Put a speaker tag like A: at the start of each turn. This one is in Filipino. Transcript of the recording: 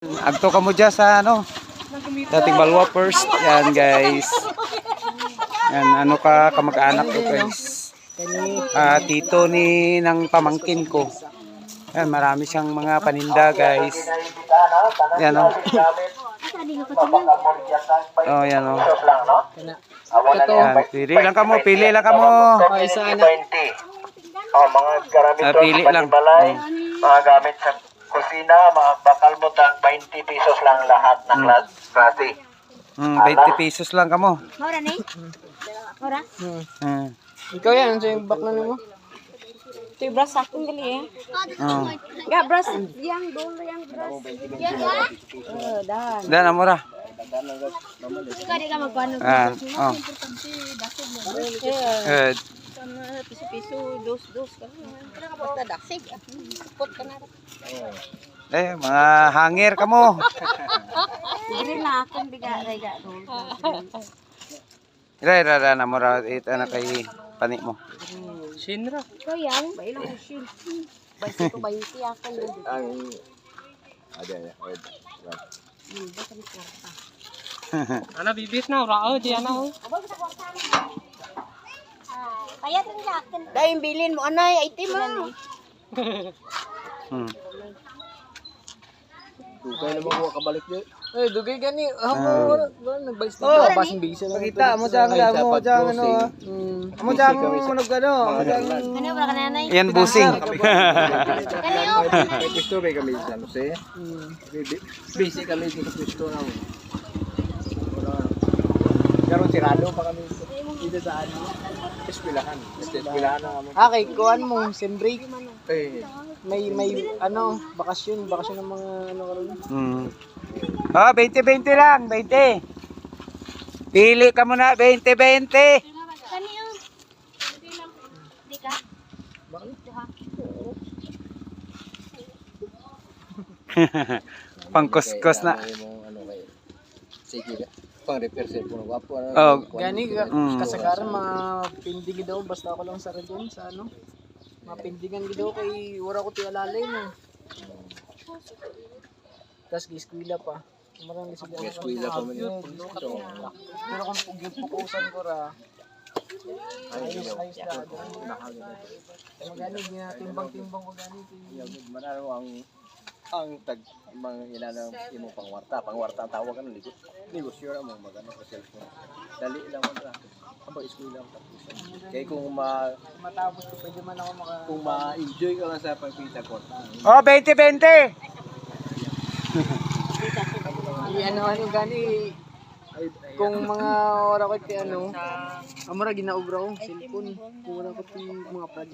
A: Agto ka mo dyan sa ano, dating Balwa first. Yan guys. Yan, ano ka kamag-anak ko guys. Tito ni ng pamangkin ko. Yan, marami siyang mga paninda guys. Yan o. Oh, yan o. Yan, pili lang ka mo, pili lang ka mo.
B: Mga karamihan
A: Pili lang.
B: mga gamit sa kusina, mga bakal mo, 20 pesos lang lahat ng klase.
A: 20 pesos lang ka mo.
C: Maura ni? Maura?
D: Ikaw yan, sa yung bakla mo.
C: Ito yung brush akong gali eh. Ya, brush. Yang dolo, yang brush. Yan ba? Dan.
A: Dan, amura.
C: Ikaw di ka magpano.
A: Oh. Good.
C: Piso-piso, dos-dos ka. Basta daksig. Support ka na.
A: Mga hangir ka mo.
C: Sige na akong biga-rega.
A: Ira na mura ito na kay pani mo.
D: Shinra.
C: Ikaw yan. Bailang mo shield. Basta ko 20 akong.
D: Ana bibit na, rao di ana.
C: Kaya rin sa akin. Dahil bilin mo, anay, item mo.
B: Dugay naman ko kabalik niyo.
D: Dugay gani. Nagbalis na. Pasing bigisa lang.
A: Pakita mo dyan, mo dyan, ano. Mo dyan, mo nagano.
C: Ano ba ka nanay?
A: Yan, busing.
C: Kaniyo.
B: May gusto ba kami sa Jose? Basic kami sa gusto na. Pero tirado pa kami dito sa ano. Eskwelahan. Eskwelahan na kami.
D: Kay kuan mo, sem break. May ano, bakasyon ng mga ano karon.
A: 20-20 lang, 20. Pili ka muna, 20-20.
C: Kaniyo. Di ka?
A: Pangkuskus na.
B: Sige. Pang-repair cellphone. Wapo.
D: Gani kasagaran mga pindig daw basta ako lang sa radyon sa ano. Mga pindigan daw kay wala ko ti alalay mo. Tas giskwela pa. Marang
B: Eskwela pa man yun.
D: Pero kung pupukusan ko ra ayos na. Magani timbang-timbang ko gani.
B: Manaro ang tag mga inanang imo pangwarta ang tawag ano negosyo ra mo magano sa cellphone dali lang mo ra ang eskwela lang tapos kay kung
D: Matapos ko pwede man ako
B: kung ma-enjoy ka lang sa pagpita ko
A: 20-20.
D: ano gani kung mga ora ko ti ano amura ginaubra ko cellphone kung wala ko ti mga